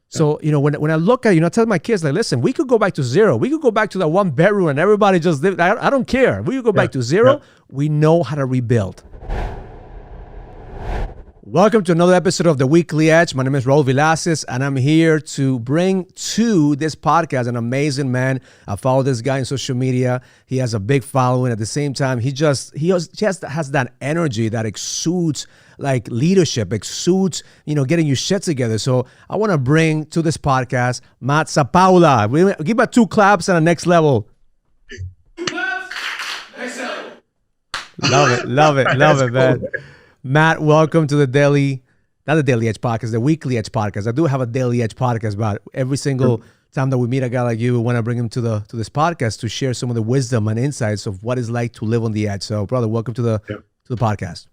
So, when I look at, I tell my kids, like, listen, we could go back to zero. We could go back to that one bedroom and everybody just live. I don't care. We could go back to zero. We know how to rebuild. Welcome to another episode of The Weekly Edge. My name is Raul Villacis, and I'm here to bring to this podcast an amazing man. I follow this guy on social media. He has a big following. At the same time, he just has that energy that exudes like leadership, exudes, getting your shit together. So I want to bring to this podcast Matt Sapaula. Give him 2 claps and a next level. 2 claps, next level. Love it, man. Matt, welcome to not the Daily Edge podcast, the Weekly Edge podcast. I do have a Daily Edge podcast, but every single time that we meet a guy like you, we want to bring him to this podcast to share some of the wisdom and insights of what it's like to live on the edge. So, brother, welcome to the podcast.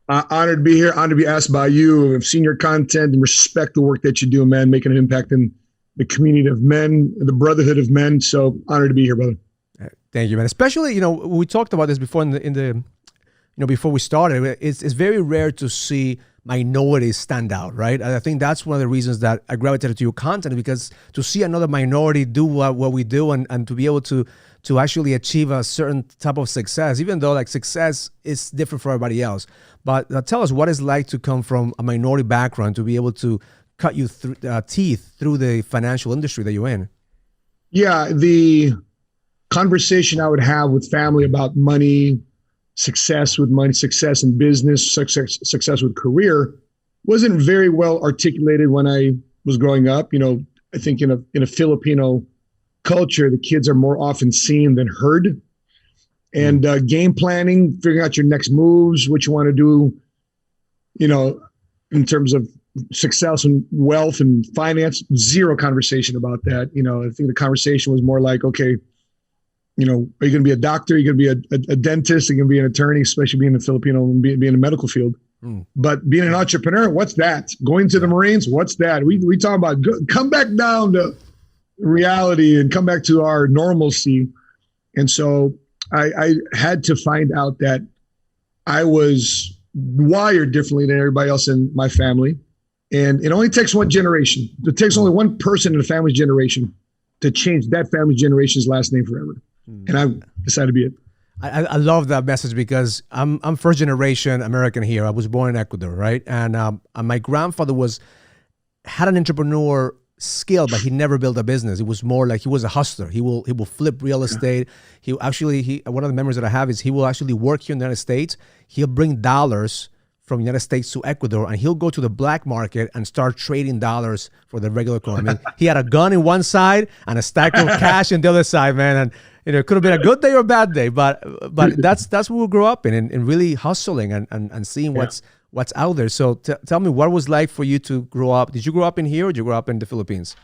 Honored to be here. Honored to be asked by you. I've seen your content and respect the work that you do, man, making an impact in the community of men, the brotherhood of men. So honored to be here, brother. Thank you, man. Especially, we talked about this before in the before we started. It's very rare to see minorities stand out, right? I think that's one of the reasons that I gravitated to your content, because to see another minority do what we do and to be able to actually achieve a certain type of success, even though like success is different for everybody else. But tell us what it's like to come from a minority background, to be able to cut your teeth through the financial industry that you're in. Yeah, the conversation I would have with family about money, success with money, success in business, success with career wasn't very well articulated when I was growing up. I think in a Filipino culture, the kids are more often seen than heard. And game planning, figuring out your next moves, what you want to do, in terms of success and wealth and finance, zero conversation about that. I think the conversation was more like, okay, are you going to be a doctor? Are you going to be a dentist? Are you going to be an attorney, especially being a Filipino and being in the medical field? But being an entrepreneur, what's that? Going to the Marines, what's that? We talk about come back down to reality and come back to our normalcy. And so I had to find out that I was wired differently than everybody else in my family. And it only takes one generation. It takes only one person in the family's generation to change that family's generation's last name forever. And I decided to be it. I love that message because I'm first generation American here. I was born in Ecuador, right? And my grandfather had an entrepreneur skill, but he never built a business. It was more like he was a hustler. He will flip real estate. He one of the memories that I have is he will actually work here in the United States. He'll bring dollars from the United States to Ecuador, and he'll go to the black market and start trading dollars for the regular coin. I mean, he had a gun in one side and a stack of cash in the other side, man. And it could have been a good day or a bad day, but that's what we grew up in really hustling and seeing what's out there. So tell me, what was like for you to grow up? Did you grow up in here or did you grow up in the Philippines?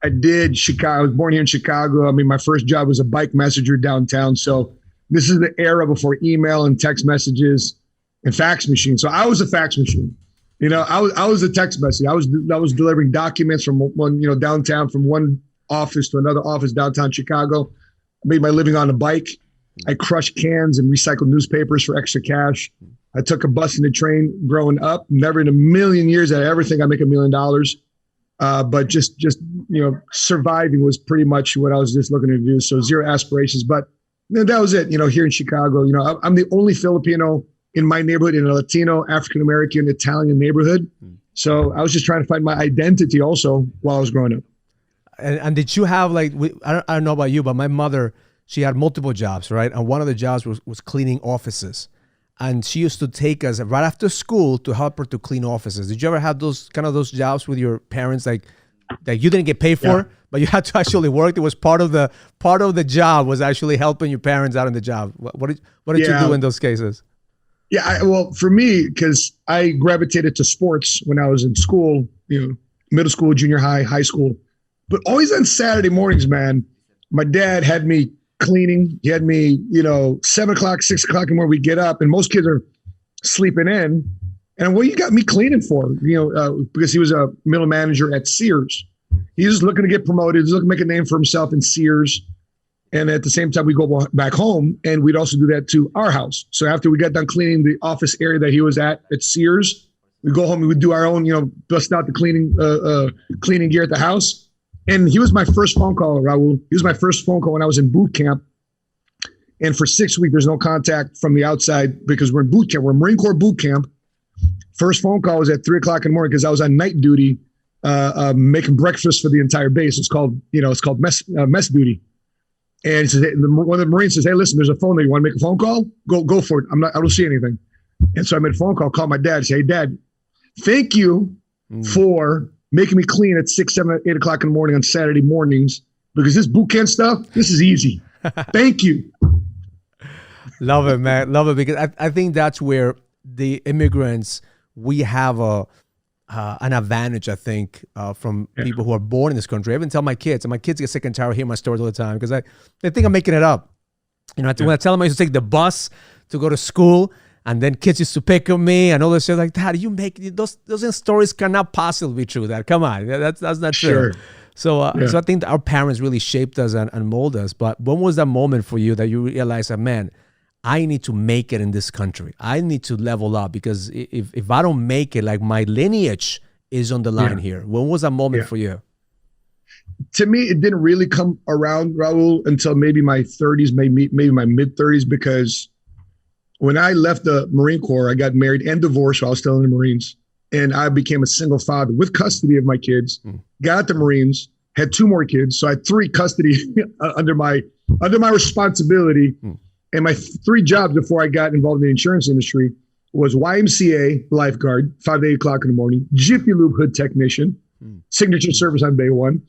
I did. Chicago. I was born here in Chicago. I mean, my first job was a bike messenger downtown. So this is the era before email and text messages and fax machine. So I was a fax machine. I was a text message. I was delivering documents from one, downtown, from one office to another office downtown Chicago. I made my living on a bike. I crushed cans and recycled newspapers for extra cash. I took a bus and a train growing up. Never in a million years did I ever think I'd make $1 million. But just surviving was pretty much what I was just looking to do. So zero aspirations. But that was it. Here in Chicago, I'm the only Filipino in my neighborhood, in a Latino, African-American, Italian neighborhood. So I was just trying to find my identity also while I was growing up. And did you have I don't know about you, but my mother, she had multiple jobs, right? And one of the jobs was cleaning offices. And she used to take us right after school to help her to clean offices. Did you ever have those jobs with your parents, like that you didn't get paid for, but you had to actually work? It was part of the job was actually helping your parents out in the job. What did you do in those cases? Yeah, well, for me, because I gravitated to sports when I was in school, middle school, junior high, high school. But always on Saturday mornings, man, my dad had me cleaning. He had me, 7 o'clock, 6 o'clock in the morning, we get up and most kids are sleeping in. And what you got me cleaning for? Because he was a middle manager at Sears. He was looking to get promoted. He was looking to make a name for himself in Sears. And at the same time, we go back home and we'd also do that to our house. So after we got done cleaning the office area that he was at Sears, We go home, we would do our own, bust out the cleaning gear at the house. And he was my first phone call, Raul. He was my first phone call when I was in boot camp. And for 6 weeks, there's no contact from the outside because we're in boot camp. We're in Marine Corps boot camp. First phone call was at 3:00 in the morning because I was on night duty, making breakfast for the entire base. It's called mess duty. And he says, one of the Marines says, "Hey, listen, there's a phone there. You want to make a phone call? Go for it. I don't see anything." And so I made a phone call, called my dad, say, "Hey, Dad, thank you for making me clean at 6, 7, 8 o'clock in the morning on Saturday mornings because this boot camp stuff, this is easy. Thank you." Love it, man. Love it, because I think that's where the immigrants, we have an advantage, I think, from people who are born in this country. I even tell my kids, and my kids get sick and tired of hearing my stories all the time because they think I'm making it up. When I tell them I used to take the bus to go to school, and then kids used to pick on me and all this shit, like, "Dad, you make those stories cannot possibly be true. That come on, that's not true." So I think that our parents really shaped us and molded us. But when was that moment for you that you realized that, man, I need to make it in this country. I need to level up because if I don't make it, like my lineage is on the line here. When was that moment for you? To me, it didn't really come around, Raul, until maybe my 30s, maybe my mid 30s, because when I left the Marine Corps, I got married and divorced while I was still in the Marines. And I became a single father with custody of my kids, got out the Marines, had 2 more kids. So I had 3 custody under my responsibility. And my 3 jobs before I got involved in the insurance industry was YMCA lifeguard, 5 to 8 o'clock in the morning, Jiffy Lube hood technician, signature service on day 1,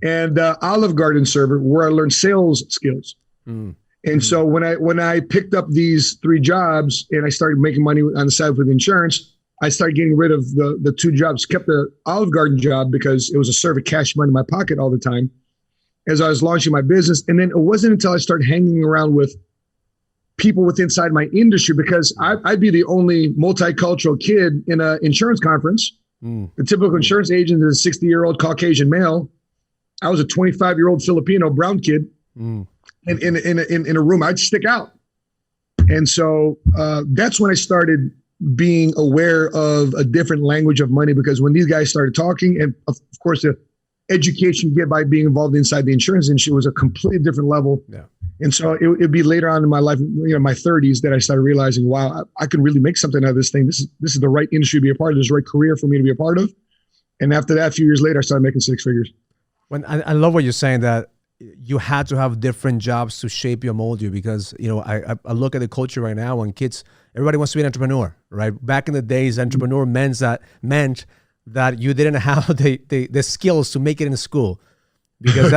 and Olive Garden server, where I learned sales skills. And so when I picked up these 3 jobs and I started making money on the side with insurance, I started getting rid of the 2 jobs, kept the Olive Garden job because it was a serve of cash money in my pocket all the time as I was launching my business. And then it wasn't until I started hanging around with people with inside my industry, because I'd be the only multicultural kid in an insurance conference. The typical insurance agent is a 60-year-old Caucasian male. I was a 25-year-old Filipino brown kid in a room. I'd stick out. And so that's when I started being aware of a different language of money, because when these guys started talking, and of course the education you get by being involved inside the insurance industry was a completely different level. And so it'd be later on in my life, my 30s, that I started realizing, wow, I could really make something out of this thing. This is the right industry to be a part of. This is the right career for me to be a part of. And after that, a few years later, I started making 6 figures. When I love what you're saying, that you had to have different jobs to shape you, mold you, because I look at the culture right now, and kids, everybody wants to be an entrepreneur, right? Back in the days, entrepreneur meant that you didn't have the skills to make it in school. Because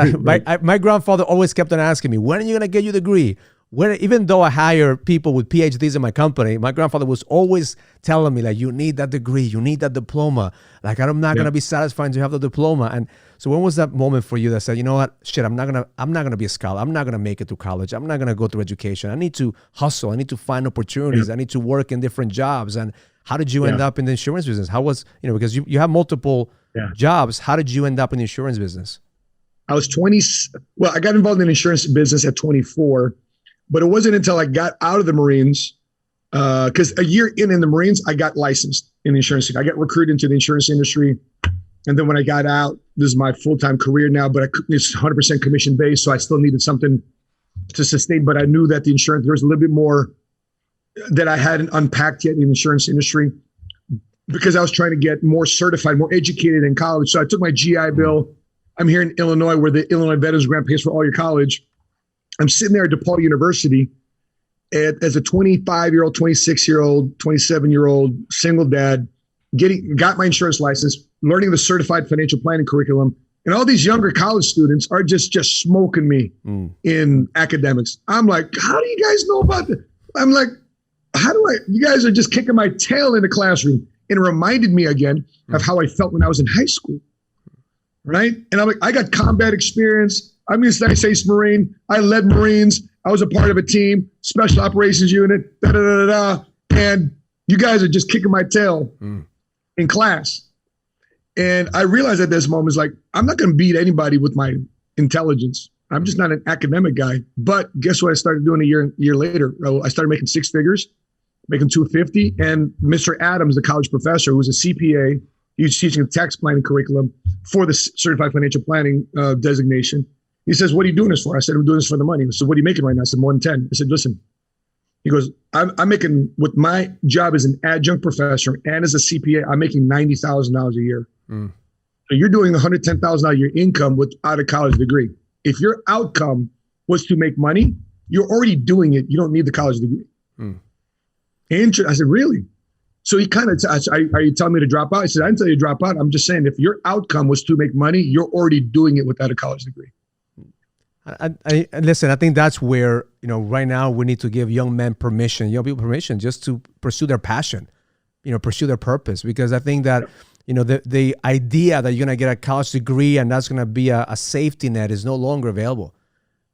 my grandfather always kept on asking me, "When are you going to get your degree?" Even though I hire people with PhDs in my company, my grandfather was always telling me, like, "You need that degree, you need that diploma. Like, I'm not going to be satisfied to have the diploma." And so when was that moment for you that said, "You know what, shit, I'm not going to be a scholar. I'm not going to make it to college. I'm not going to go through education. I need to hustle. I need to find opportunities. I need to work in different jobs." And how did you end up in the insurance business? How was, because you have multiple jobs. How did you end up in the insurance business? I was 20. Well, I got involved in the insurance business at 24, but it wasn't until I got out of the Marines, because a year in the Marines, I got licensed in the insurance. I got recruited into the insurance industry. And then when I got out, this is my full-time career now, but it's 100% commission based. So I still needed something to sustain, but I knew that the insurance, there was a little bit more that I hadn't unpacked yet in the insurance industry, because I was trying to get more certified, more educated in college. So I took my GI Bill. I'm here in Illinois, where the Illinois Veterans Grant pays for all your college. I'm sitting there at DePaul University as a 25-year-old, 26-year-old, 27-year-old single dad, got my insurance license, learning the certified financial planning curriculum. And all these younger college students are just smoking me in academics. I'm like, how do you guys know about this? I'm like, you guys are just kicking my tail in the classroom. And it reminded me again of how I felt when I was in high school. Right. And I'm like, I got combat experience. I'm a United States Marine. I led Marines. I was a part of a team, special operations unit, and you guys are just kicking my tail in class. And I realized at this moment, like, I'm not going to beat anybody with my intelligence. I'm just not an academic guy. But guess what I started doing a year later? I started making 6 figures. making $250. And Mr. Adams, the college professor, who was a CPA, he was teaching a tax planning curriculum for the Certified Financial Planning designation. He says, "What are you doing this for?" I said, "I'm doing this for the money." He said, "What are you making right now?" I said, "More than 10." I said, "Listen." He goes, I'm making, with my job as an adjunct professor and as a CPA, I'm making $90,000 a year. So you're doing $110,000 a year income without a college degree. If your outcome was to make money, you're already doing it. You don't need the college degree. I said, "Really?" So he kind of, "Are you telling me to drop out?" I said, "I didn't tell you to drop out. I'm just saying if your outcome was to make money, you're already doing it without a college degree." I listen, I think that's where, right now we need to give young men permission, young people permission just to pursue their passion, pursue their purpose. Because I think that, the idea that you're going to get a college degree and that's going to be a safety net is no longer available.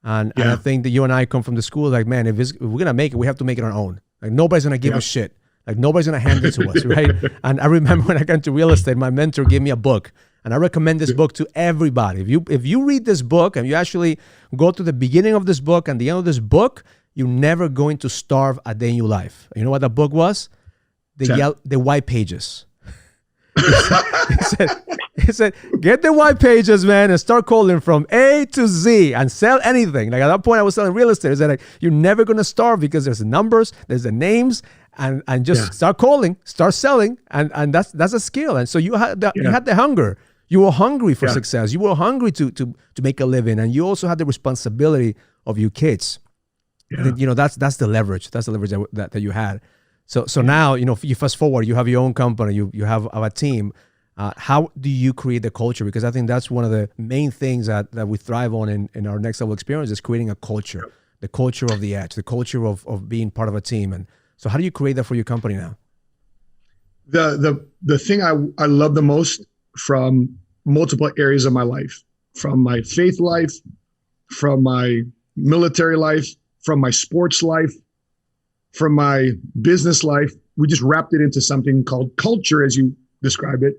And I think that you and I come from the school like, man, if we're going to make it, we have to make it our own. Like nobody's going to give a shit. Like nobody's going to hand it to us, right? And I remember when I got into real estate, my mentor gave me a book. And I recommend this book to everybody. If you read this book and you actually go to the beginning of this book and the end of this book, you're never going to starve a day in your life. You know what the book was? The white pages. He said, get the white pages, man, and start calling from A to Z and sell anything. Like at that point, I was selling real estate. He said, like, you're never going to starve because there's the numbers, there's the names, and just start calling, start selling, and that's a skill. And so you had the hunger. You were hungry for success. You were hungry to make a living, and you also had the responsibility of your kids. I think, that's the leverage. That's the leverage that you had. So now, you fast forward, you have your own company, you have a team. How do you create the culture? Because I think that's one of the main things that we thrive on in our next level experience is creating a culture, the culture of the edge, the culture of being part of a team. And so how do you create that for your company now? The thing I love the most from multiple areas of my life, from my faith life, from my military life, from my sports life, from my business life, we just wrapped it into something called culture, as you describe it.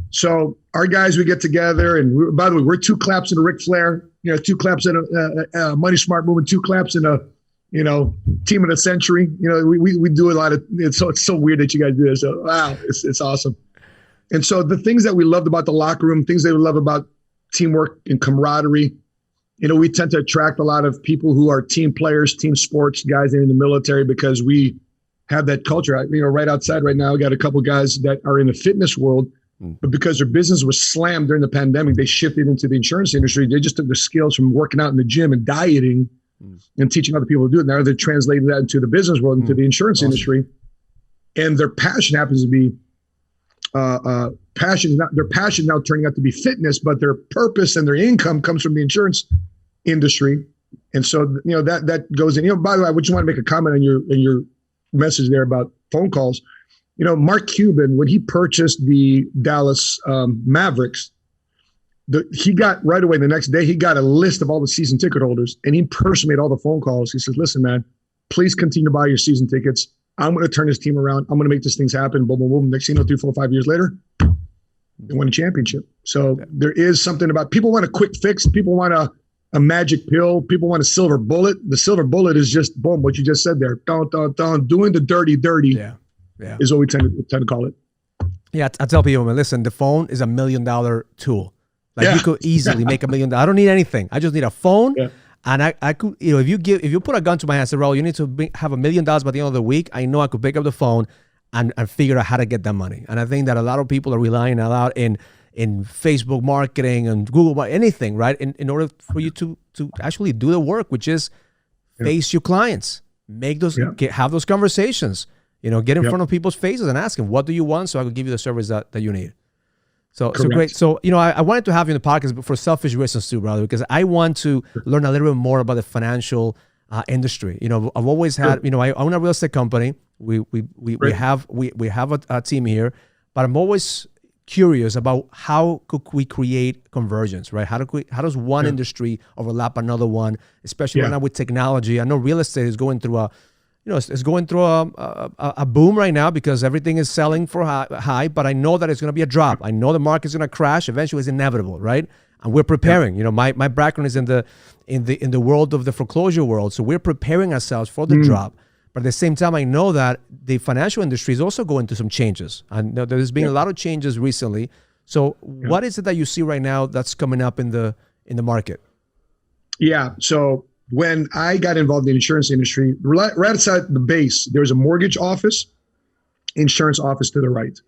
So our guys, we get together, and by the way, we're 2 claps in a Ric Flair, 2 claps in a Money Smart Movement, 2 claps in a, team of the century. We do a lot of, it's so weird that you guys do this. So, wow, it's awesome. And so the things that we loved about the locker room, things that we love about teamwork and camaraderie, we tend to attract a lot of people who are team players, team sports guys in the military because we have that culture. Right outside right now, we got a couple guys that are in the fitness world, but because their business was slammed during the pandemic, they shifted into the insurance industry. They just took the skills from working out in the gym and dieting and teaching other people to do it. Now they're translating that into the business world, into the insurance industry. And their passion happens to be their passion now turning out to be fitness, but their purpose and their income comes from the insurance industry. And so, that goes in, by the way, I just want to make a comment on your message there about phone calls. Mark Cuban, when he purchased the Dallas Mavericks, he got right away the next day, he got a list of all the season ticket holders and he personally made all the phone calls. He says, "Listen, man, please continue to buy your season tickets. I'm going to turn this team around. I'm going to make these things happen." Boom, boom, boom. Next thing you know, 3, 4, 5 years later, they won a championship. So there is something about, people want a quick fix. People want a magic pill. People want a silver bullet. The silver bullet is just, boom, what you just said there. Doing the dirty is what we tend to call it. Yeah, I tell people, man, listen, the phone is $1 million tool. Like you could easily make $1 million. I don't need anything. I just need a phone. Yeah. And I could, if you put a gun to my hand and say, "Raul, you need to have $1 million by the end of the week," I know I could pick up the phone and figure out how to get that money. And I think that a lot of people are relying a lot in Facebook marketing and Google, anything, right? In order for you to actually do the work, which is face your clients, make those, have those conversations, get in front of people's faces and ask them, "What do you want?" So I could give you the service that you need. So great. So, I wanted to have you in the podcast, but for selfish reasons too, brother, because I want to learn a little bit more about the financial industry. I've always had, I own a real estate company. We have a team here, but I'm always curious about how could we create convergence, right? How does one industry overlap another one, especially right now with technology? I know real estate is going through it's going through a boom right now because everything is selling for high, but I know that it's going to be a drop. I know the market's going to crash. Eventually, it's inevitable, right? And we're preparing. My background is in the world of the foreclosure world, so we're preparing ourselves for the drop. But at the same time, I know that the financial industry is also going through some changes. And there's been a lot of changes recently. So what is it that you see right now that's coming up in the market? Yeah. So when I got involved in the insurance industry, right outside the base, there was a mortgage office, insurance office to the right.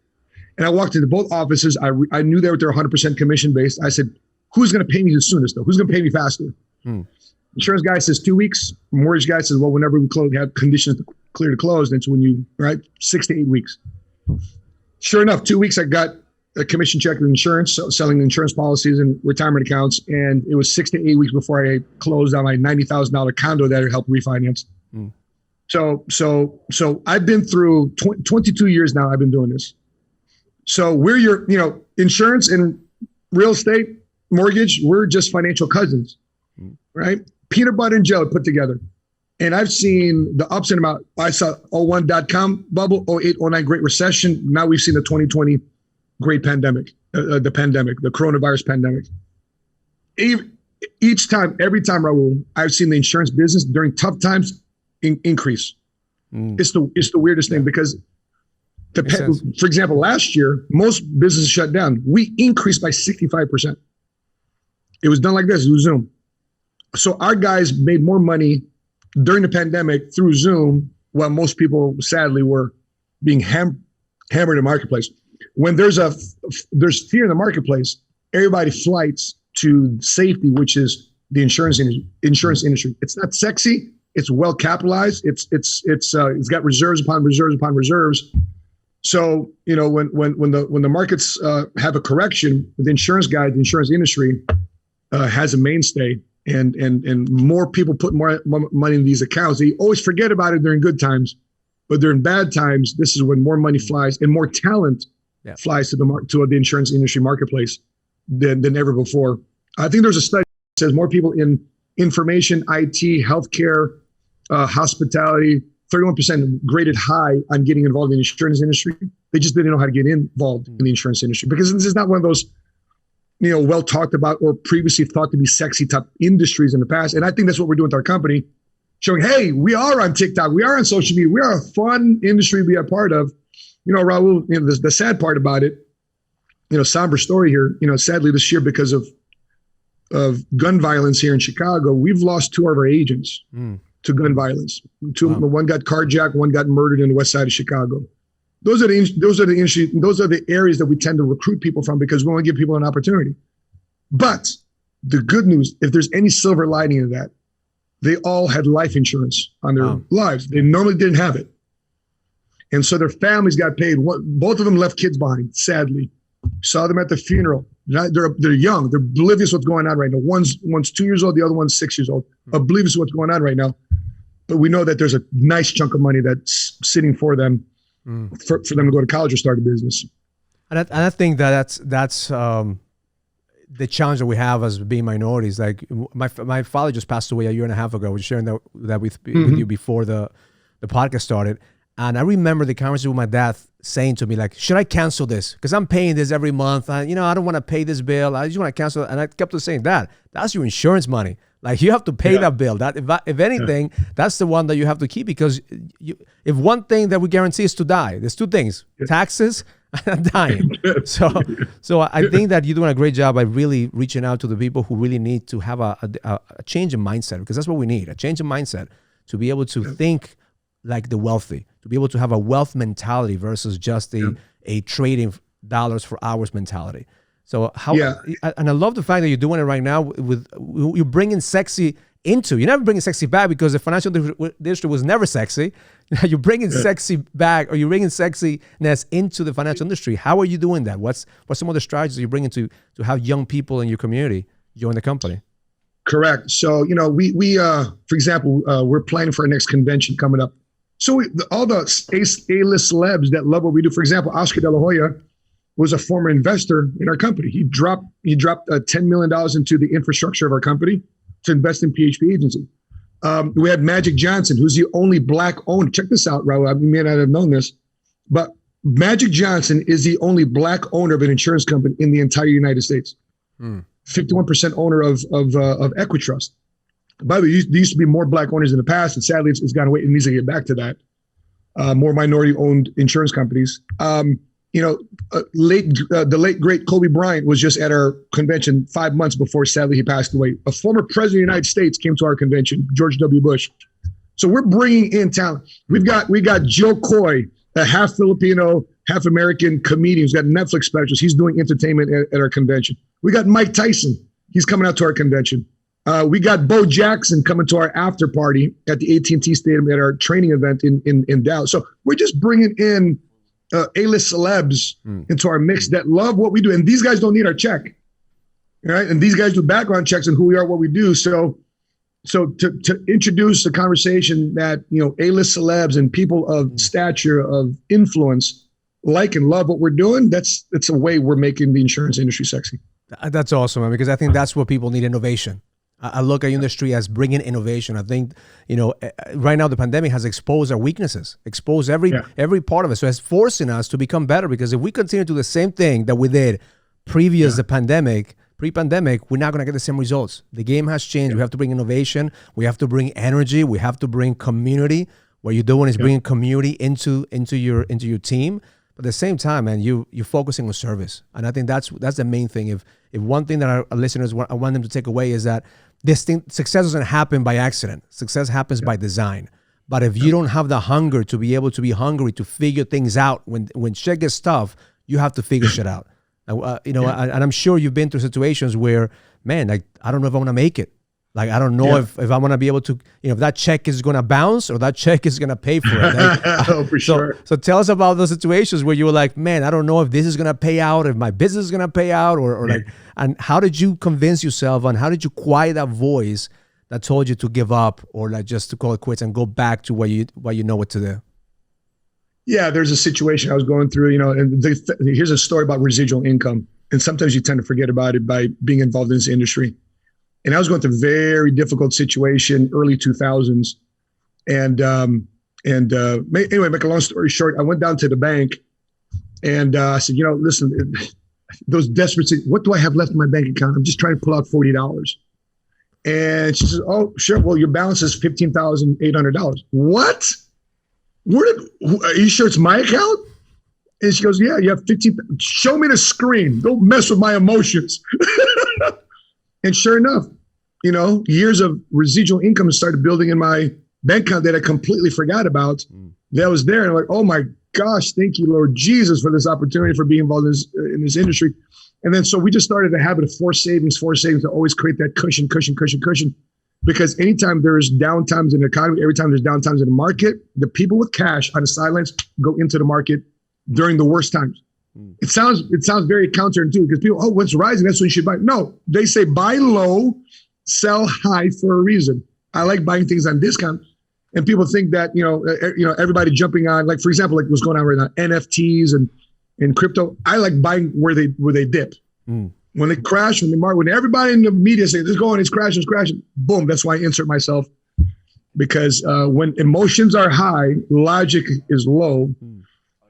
And I walked into both offices. I knew they were 100% commission based. I said, who's going to pay me the soonest though? Who's going to pay me faster? Insurance guy says 2 weeks. Mortgage guy says, well, whenever we have conditions clear to close, that's when you, right? 6 to 8 weeks. Sure enough, 2 weeks, I got a commission check with insurance, selling insurance policies and retirement accounts. And it was 6 to 8 weeks before I closed on my $90,000 condo that I helped refinance. So I've been through 22 years now. I've been doing this. So we're your, insurance and real estate, mortgage, we're just financial cousins, right? Peanut butter and jelly put together. And I've seen the ups and downs. I saw 01.com bubble, 08, 09 Great Recession. Now we've seen the 2020 great pandemic, the coronavirus pandemic. Every time, Raul, I've seen the insurance business during tough times increase. It's the weirdest thing because, for example, last year, most businesses shut down. We increased by 65%. It was done like this, through Zoom. So our guys made more money during the pandemic through Zoom, while most people sadly were being hammered in the marketplace. When there's fear in the marketplace, everybody flights to safety, which is the insurance industry. It's not sexy. It's well capitalized. It's got reserves upon reserves upon reserves. So when the markets have a correction, the insurance guy, the insurance industry has a mainstay. And more people put more money in these accounts. They always forget about it during good times, but during bad times, this is when more money flies and more talent flies to the insurance industry marketplace than ever before. I think there's a study that says more people in information, IT, healthcare, hospitality, 31% graded high on getting involved in the insurance industry. They just didn't know how to get involved in the insurance industry because this is not one of those well talked about or previously thought to be sexy type industries in the past. And I think that's what we're doing with our company, showing, hey, we are on TikTok, we are on social media, we are a fun industry to be a part of. Raul, the sad part about it, somber story here, sadly this year because of gun violence here in Chicago, we've lost 2 of our agents to gun violence. One got carjacked, one got murdered in the west side of Chicago. Those are the areas that we tend to recruit people from because we want to give people an opportunity. But the good news, if there's any silver lining in that, they all had life insurance on their lives. They normally didn't have it. And so their families got paid. Both of them left kids behind, sadly. Saw them at the funeral. They're young. They're oblivious to what's going on right now. One's 2 years old, the other one's 6 years old. Oblivious to what's going on right now. But we know that there's a nice chunk of money that's sitting for them. For them to go to college or start a business. And I think that's the challenge that we have as being minorities. Like my father just passed away a year and a half ago. I was sharing that with you before the podcast started. And I remember the conversation with my dad saying to me, like, should I cancel this? Because I'm paying this every month. I don't want to pay this bill. I just want to cancel it. And I kept on saying, Dad, that's your insurance money. Like you have to pay that bill. That if anything, that's the one that you have to keep because if one thing that we guarantee is to die, there's 2 things: taxes and dying. So I think that you're doing a great job by really reaching out to the people who really need to have a change in mindset because that's what we need, a change in mindset to be able to think like the wealthy, to be able to have a wealth mentality versus just a trading dollars for hours mentality. So and I love the fact that you're doing it right now with you're bringing sexy into. You're never bringing sexy back because the financial industry was never sexy. You're bringing sexy back, or you're bringing sexiness into the financial industry. How are you doing that? What's some of the strategies you're bringing to have young people in your community join the company? Correct. So we for example, we're planning for our next convention coming up. So all the A-list celebs that love what we do. For example, Oscar De La Hoya was a former investor in our company. He dropped $10 million into the infrastructure of our company to invest in PHP agency. We had Magic Johnson, who's the only Black owner. Check this out, Raul. You may not have known this, but Magic Johnson is the only Black owner of an insurance company in the entire United States. 51% owner of Equitrust. By the way, there used to be more black owners in the past, and sadly, it's gone away. It needs to get back to that. More minority-owned insurance companies. The late great Kobe Bryant was just at our convention 5 months before, sadly, he passed away. A former president of the United States came to our convention, George W. Bush. So we're bringing in talent. We got Joe Coy, a half Filipino, half American comedian who's got Netflix specials. He's doing entertainment at our convention. We got Mike Tyson. He's coming out to our convention. We got Bo Jackson coming to our after party at the AT&T Stadium at our training event in Dallas. So we're just bringing in A-list celebs into our mix that love what we do. And these guys don't need our check, right? And these guys do background checks on who we are, what we do. So to introduce the conversation that, A-list celebs and people of stature, of influence, like and love what we're doing, that's a way we're making the insurance industry sexy. That's awesome, man, because I think that's what people need, innovation. I look at industry as bringing innovation. I think, right now the pandemic has exposed our weaknesses, exposed every part of it. So it's forcing us to become better, because if we continue to do the same thing that we did pre-pandemic, we're not going to get the same results. The game has changed. We have to bring innovation. We have to bring energy. We have to bring community. What you're doing is bringing community into your team. But at the same time, man, you're focusing on service. And I think that's the main thing. If one thing that our listeners I want them to take away is that success doesn't happen by accident. Success happens by design. But if you don't have the hunger to be able to be hungry to figure things out, when shit gets tough, you have to figure shit out. And I'm sure you've been through situations where, man, like, I don't know if I want to make it. Like, I don't know if I'm going to be able to, if that check is going to bounce or that check is going to pay for it. Like, for sure. So tell us about those situations where you were like, man, I don't know if this is going to pay out, if my business is going to pay out, or like, and how did you convince yourself, and how did you quiet that voice that told you to give up, or like just to call it quits and go back to what you know what to do? Yeah, there's a situation I was going through, and here's a story about residual income. And sometimes you tend to forget about it by being involved in this industry. And I was going through a very difficult situation, early 2000s. And anyway, make a long story short, I went down to the bank and I said, listen, those desperate, what do I have left in my bank account? I'm just trying to pull out $40. And she says, oh, sure. Well, your balance is $15,800. What? Are you sure it's my account? And she goes, yeah, you have 15. Show me the screen. Don't mess with my emotions. And sure enough, years of residual income started building in my bank account that I completely forgot about. That was there. And I'm like, oh my gosh, thank you, Lord Jesus, for this opportunity, for being involved in this industry. And then so we just started a habit of forced savings to always create that cushion. Because anytime there's downtimes in the economy, every time there's downtimes in the market, the people with cash on the sidelines go into the market during the worst times. It sounds very counterintuitive, because people, what's rising? That's when you should buy. No, they say buy low, sell high for a reason. I like buying things on discount, and people think that everybody jumping on, like, for example, like what's going on right now, NFTs and crypto. I like buying where they dip. When they crash, when everybody in the media say it's crashing, boom. That's why I insert myself, because when emotions are high, logic is low.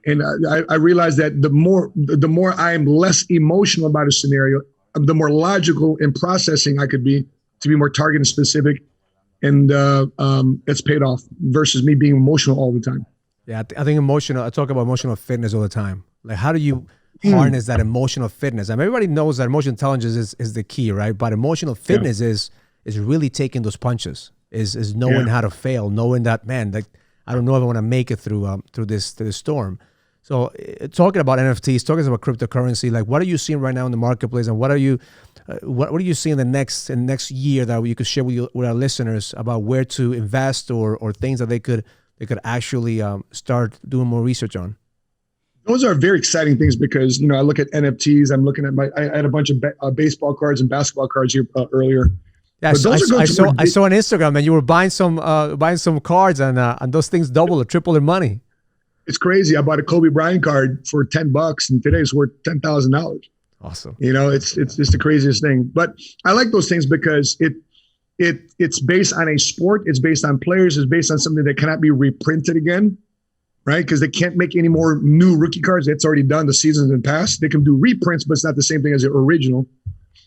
And I realized that the more I am less emotional about a scenario, the more logical in processing I could be to be more targeted and specific. And it's paid off versus me being emotional all the time. Yeah, I think I talk about emotional fitness all the time. Like, how do you harness that emotional fitness? I mean, everybody knows that emotional intelligence is the key, right? But emotional fitness is really taking those punches, is knowing how to fail, knowing that, man, like, I don't know if I want to make it through this storm. So talking about NFTs, talking about cryptocurrency, like, what are you seeing right now in the marketplace, and what are you seeing in the next year that you could share with our listeners about where to invest or things that they could actually start doing more research on? Those are very exciting things, because I look at NFTs. I'm looking at I had a bunch of baseball cards and basketball cards here earlier. Yeah, I saw on Instagram, and you were buying some cards, and those things double or triple in money. It's crazy. I bought a Kobe Bryant card for $10, and today it's worth $10,000. Awesome. It's just the craziest thing. But I like those things because it's based on a sport. It's based on players. It's based on something that cannot be reprinted again, right? Because they can't make any more new rookie cards. That's already done. The season's been passed. They can do reprints, but it's not the same thing as the original.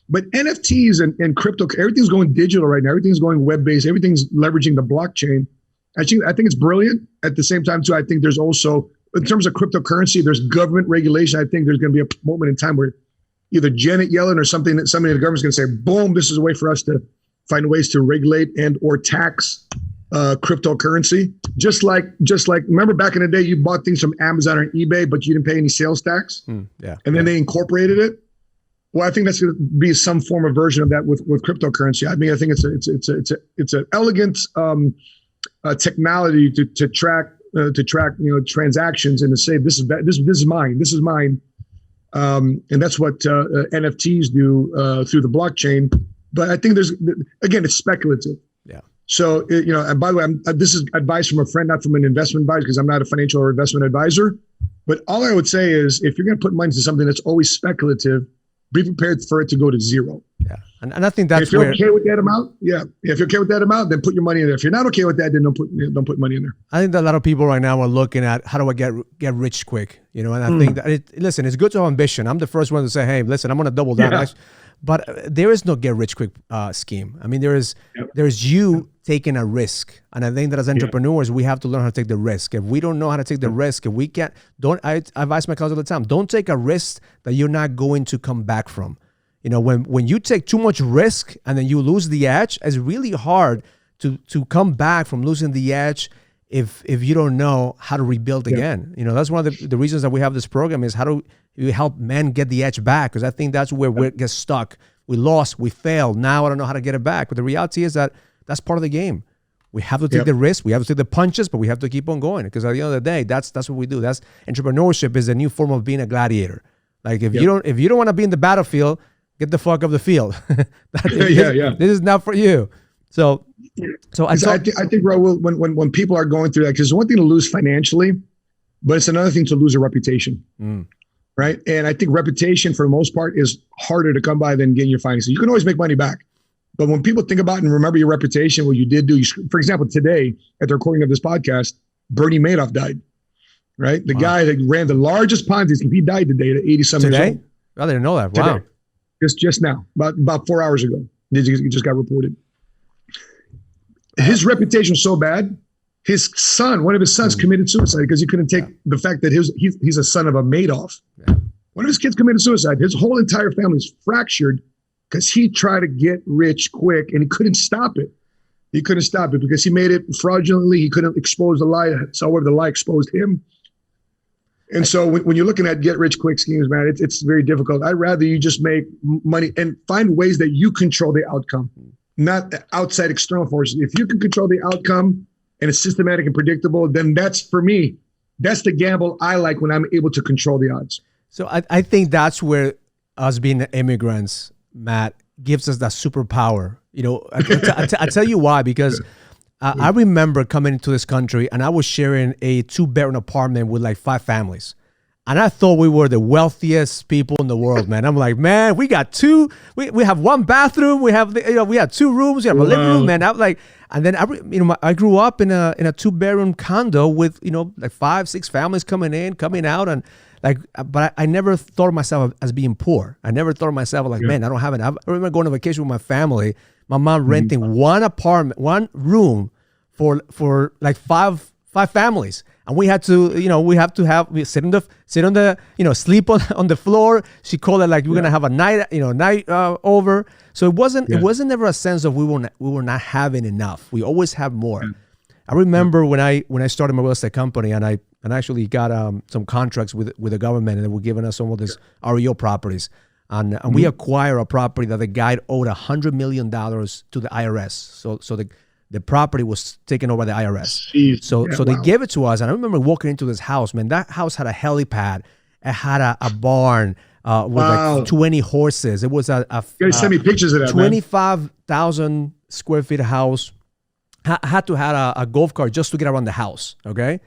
But NFTs and crypto, everything's going digital right now. Everything's going web-based. Everything's leveraging the blockchain. I think it's brilliant. At the same time, too, I think there's also, in terms of cryptocurrency, there's government regulation. I think there's going to be a moment in time where either Janet Yellen or somebody in the government's going to say, boom, this is a way for us to find ways to regulate and or tax cryptocurrency. Just like, remember back in the day, you bought things from Amazon or eBay, but you didn't pay any sales tax. And then they incorporated it. Well, I think that's going to be some form of version of that with cryptocurrency. I mean, I think it's an elegant technology to track transactions and to say this is mine, and that's what NFTs do through the blockchain. But I think it's speculative. Yeah. So and by the way, this is advice from a friend, not from an investment advisor, because I'm not a financial or investment advisor. But all I would say is, if you're going to put money into something that's always speculative, be prepared for it to go to zero. Yeah, and I think that's if you're okay with that amount. Yeah, if you're okay with that amount, then put your money in there. If you're not okay with that, then don't put money in there. I think that a lot of people right now are looking at how do I get rich quick, and I think that listen, it's good to have ambition. I'm the first one to say, hey, listen, I'm going to double down. Yeah. But there is no get rich quick scheme. I mean, there's you taking a risk, and I think that as entrepreneurs, we have to learn how to take the risk. If we don't know how to take the risk, if we can't, I advise my clients all the time: don't take a risk that you're not going to come back from. When you take too much risk and then you lose the edge, it's really hard to come back from losing the edge if you don't know how to rebuild again. That's one of the reasons that we have this program is how do we help men get the edge back? Because I think that's where we get stuck. We lost, we failed. Now I don't know how to get it back. But the reality is that that's part of the game. We have to take the risk. We have to take the punches, but we have to keep on going. Because at the end of the day, that's what we do. That's entrepreneurship is a new form of being a gladiator. Like if you don't want to be in the battlefield, get the fuck off the field. This is not for you. So I think Raul, when people are going through that, because it's one thing to lose financially, but it's another thing to lose a reputation. Right. And I think reputation for the most part is harder to come by than getting your finances. You can always make money back. But when people think about and remember your reputation, what you did do, for example, today at the recording of this podcast, Bernie Madoff died. Right. The guy that ran the largest Ponzi scheme, he died today at 80-some years old. I didn't know that. Wow. Today. Just now, about 4 hours ago. It just got reported. His reputation was so bad. One of his sons committed suicide because he couldn't take the fact that he's a son of a Madoff. Yeah. One of his kids committed suicide. His whole entire family is fractured because he tried to get rich quick and he couldn't stop it. He couldn't stop it because he made it fraudulently. He couldn't expose the lie. However, the lie exposed him. And so when you're looking at get rich quick schemes, man, it's very difficult. I'd rather you just make money and find ways that you control the outcome, not outside external forces. If you can control the outcome and it's systematic and predictable, then that's the gamble I like when I'm able to control the odds. So I think that's where us being immigrants, Matt, gives us that superpower. I tell you why, because I remember coming into this country and I was sharing a 2-bedroom apartment with like 5 families. And I thought we were the wealthiest people in the world, man. I'm like, man, we got we have 1 bathroom. We have, we have 2 rooms. We have a living room, man. I'm like, and then I grew up in a 2-bedroom condo with, like 5, 6 families coming out. And like, but I never thought of myself as being poor. I never thought of myself like, man, I don't have it. I remember going on vacation with my family, my mom renting 1 apartment, 1 room for like five families. And we had to, we sit on the, sleep on the floor. She called it like we're gonna have a night, night over. So it wasn't never a sense of we were not having enough. We always have more. I remember when I started my real estate company and I actually got some contracts with the government, and they were giving us some of these REO properties, and we acquired a property that the guy owed $100 million to the IRS. So the property was taken over by the IRS. Jeez. So they gave it to us. And I remember walking into this house, man. That house had a helipad. It had a barn with like 20 horses. It was you gotta send me pictures of that, 25,000 square feet house. Had to have a golf cart just to get around the house, okay?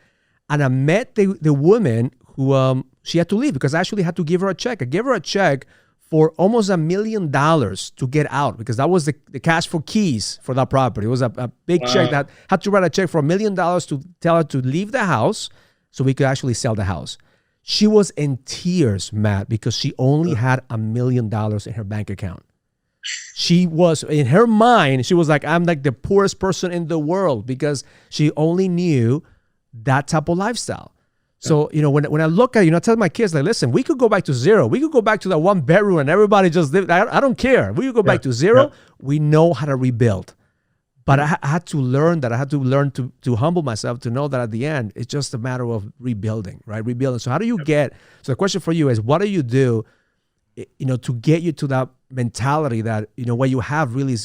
And I met the woman who she had to leave because I actually had to give her a check. I gave her a check for almost $1 million to get out because that was the cash for keys for that property. It was a big check that had to write a check for $1 million to tell her to leave the house so we could actually sell the house. She was in tears, Matt, because she only had $1 million in her bank account. She was, in her mind, she was like, I'm like the poorest person in the world because she only knew that type of lifestyle. So, when I look at, I tell my kids, like, listen, we could go back to zero. We could go back to that one bedroom and everybody just lived. I don't care. We could go back to zero. We know how to rebuild. But I had to learn that. I had to learn to humble myself to know that at the end, it's just a matter of rebuilding, right? Rebuilding. So how do you so the question for you is, what do you do, to get you to that mentality that, what you have really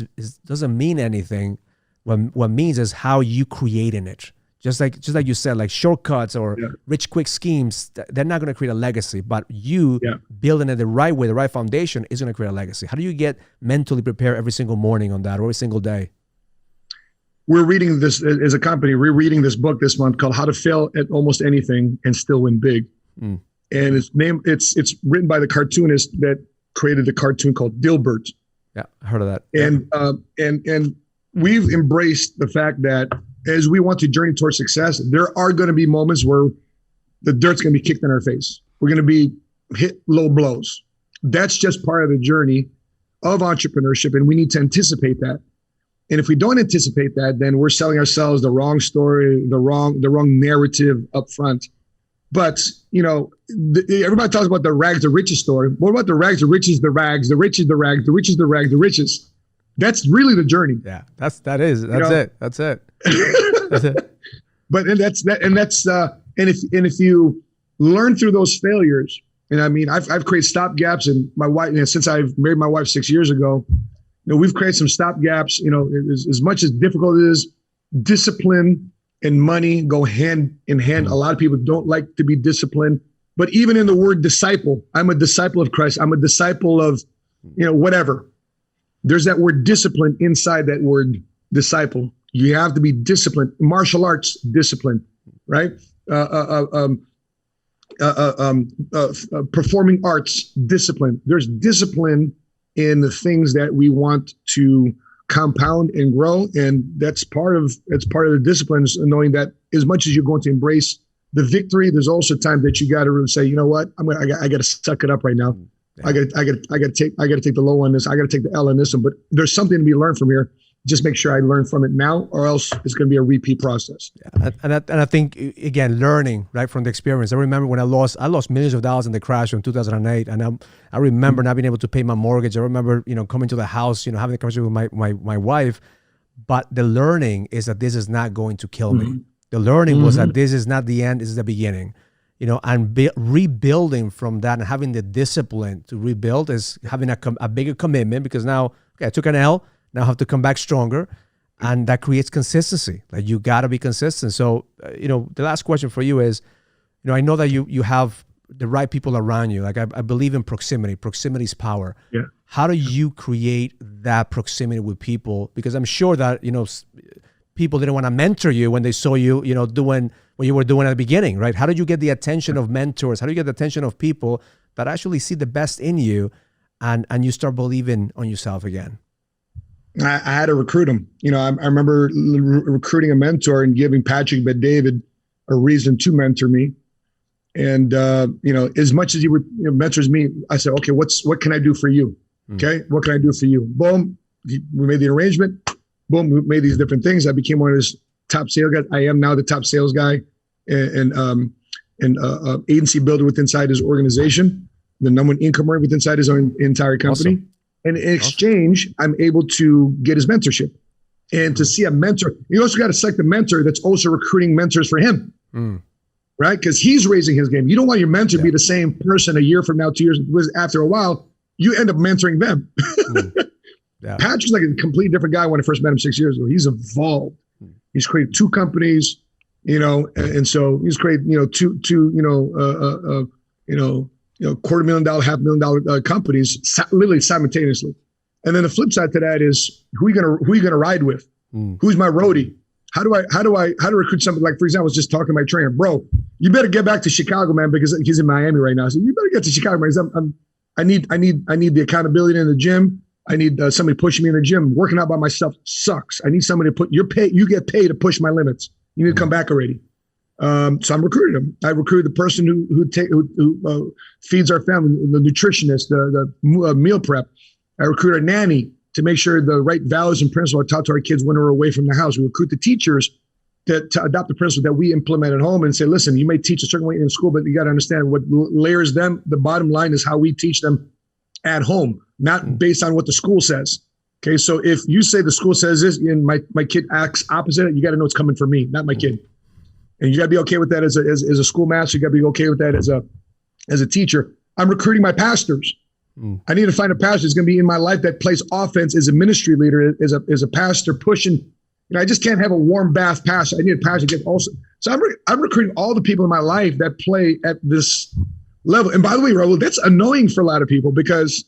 doesn't mean anything. What means is how you create in it. Just like you said, like shortcuts or rich quick schemes, they're not going to create a legacy. But you building it the right way, the right foundation is going to create a legacy. How do you get mentally prepared every single morning on that, or every single day? We're reading this as a company. We're reading this book this month called "How to Fail at Almost Anything and Still Win Big," and it's written by the cartoonist that created the cartoon called Dilbert. Yeah, I heard of that. And we've embraced the fact that as we want to journey towards success, there are going to be moments where the dirt's going to be kicked in our face. We're going to be hit low blows. That's just part of the journey of entrepreneurship, and we need to anticipate that. And if we don't anticipate that, then we're selling ourselves the wrong story, the wrong narrative up front. But, everybody talks about the rags to riches story. What about the rags to riches, the rags, the riches, the rags, the riches, the rags, the riches? That's really the journey. Yeah, that's it. That's it. But if you learn through those failures, and I mean, I've created stop gaps, and my wife, since I've married my wife 6 years ago, we've created some stop gaps. As much as difficult it is, discipline and money go hand in hand. A lot of people don't like to be disciplined, but even in the word disciple, I'm a disciple of Christ. I'm a disciple of, whatever. There's that word discipline inside that word disciple. You have to be disciplined. Martial arts discipline, right? Performing arts discipline. There's discipline in the things that we want to compound and grow, and that's part of the disciplines. Knowing that as much as you're going to embrace the victory, there's also time that you got to really say, you know what, I got to suck it up right now. I got to take the low on this. I got to take the L on this one. But there's something to be learned from here. Just make sure I learn from it now, or else it's going to be a repeat process. Yeah. And I think, again, learning right from the experience. I remember when I lost millions of dollars in the crash in 2008, and I remember not being able to pay my mortgage. I remember coming to the house, having a conversation with my wife. But the learning is that this is not going to kill me. The learning was that this is not the end. This is the beginning. And rebuilding from that and having the discipline to rebuild is having a bigger commitment, because now, I took an L. Now I have to come back stronger, and that creates consistency. Like, you got to be consistent. So, the last question for you is, I know that you have the right people around you. Like, I believe in proximity. Proximity is power. Yeah. How do you create that proximity with people? Because I'm sure that, people didn't want to mentor you when they saw you, doing what you were doing at the beginning, right? How did you get the attention of mentors? How do you get the attention of people that actually see the best in you, and you start believing on yourself again? I had to recruit him. I remember recruiting a mentor and giving Patrick Bet-David a reason to mentor me. And, as much as he mentors me, I said, okay, what can I do for you? Okay. What can I do for you? Boom. We made the arrangement. Boom. We made these different things. I became one of his top sales guys. I am now the top sales guy and agency builder within his organization, the number one income earner within his own entire company. Awesome. And in exchange, I'm able to get his mentorship, and to see a mentor. You also got to select a mentor that's also recruiting mentors for him, right? Because he's raising his game. You don't want your mentor to be the same person a year from now, 2 years. After a while, you end up mentoring them. Patrick's like a completely different guy when I first met him 6 years ago. He's evolved. He's created 2 companies, and so he's created, $250,000, $500,000 companies, literally simultaneously. And then the flip side to that is, who are you gonna ride with? Who's my roadie? How do I recruit somebody? Like, for example, I was just talking to my trainer, bro, you better get back to Chicago, man, because he's in Miami right now. So you better get to Chicago, man. I need the accountability in the gym. I need somebody pushing me in the gym. Working out by myself sucks. I need somebody to you get paid to push my limits. You need to come back already. So I'm recruiting him. I recruited the person who feeds our family, the nutritionist, the meal prep. I recruit our nanny to make sure the right values and principles are taught to our kids when we're away from the house. We recruit the teachers to adopt the principle that we implement at home and say, listen, you may teach a certain way in school, but you got to understand what layers them. The bottom line is how we teach them at home, not based on what the school says. Okay, so if you say the school says this and my kid acts opposite, you got to know it's coming from me, not my kid. And you got to be okay with that as a schoolmaster. You got to be okay with that as a teacher. I'm recruiting my pastors. I need to find a pastor that's going to be in my life that plays offense as a ministry leader, as a pastor pushing. I just can't have a warm bath pastor. I need a pastor to get also. So I'm recruiting all the people in my life that play at this level. And by the way, Raul, that's annoying for a lot of people because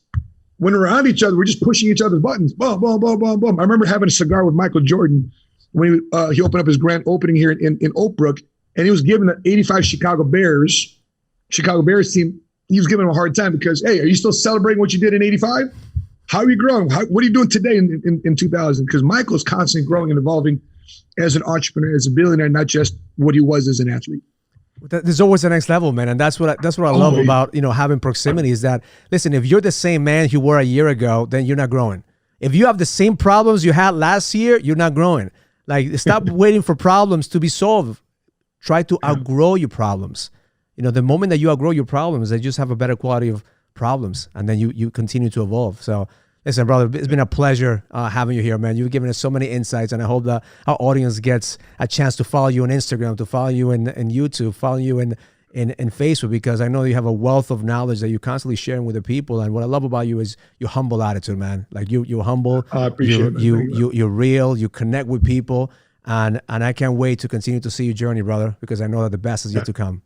when we're around each other, we're just pushing each other's buttons. Boom, boom, boom, boom, boom. I remember having a cigar with Michael Jordan when he opened up his grand opening here in Oak Brook, and he was giving the 85 Chicago Bears team, he was giving them a hard time because, hey, are you still celebrating what you did in 85? How are you growing? What are you doing today in 2000? Because Michael's constantly growing and evolving as an entrepreneur, as a billionaire, not just what he was as an athlete. There's always the next level, man, and that's what I love about having proximity is that, listen, if you're the same man you were a year ago, then you're not growing. If you have the same problems you had last year, you're not growing. Like, stop waiting for problems to be solved. Try to outgrow your problems. The moment that you outgrow your problems, they just have a better quality of problems, and then you continue to evolve. So, listen, brother, it's been a pleasure having you here, man. You've given us so many insights, and I hope that our audience gets a chance to follow you on Instagram, to follow you in YouTube, follow you in Facebook, because I know you have a wealth of knowledge that you're constantly sharing with the people. And what I love about you is your humble attitude, man. Like you're humble, I appreciate it. You're real, you connect with people, and I can't wait to continue to see your journey, brother, because I know that the best is yet to come.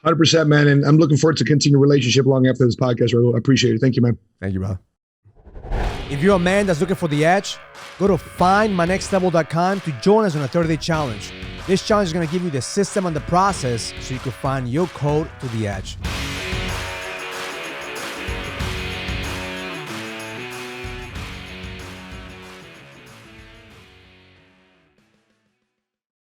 100%, man. And I'm looking forward to continue relationship long after this podcast, Raul. I appreciate it. Thank you, man. Thank you, brother. If you're a man that's looking for the edge, go to findmynextlevel.com to join us on a 30-day challenge. This challenge is going to give you the system and the process so you can find your code to the edge.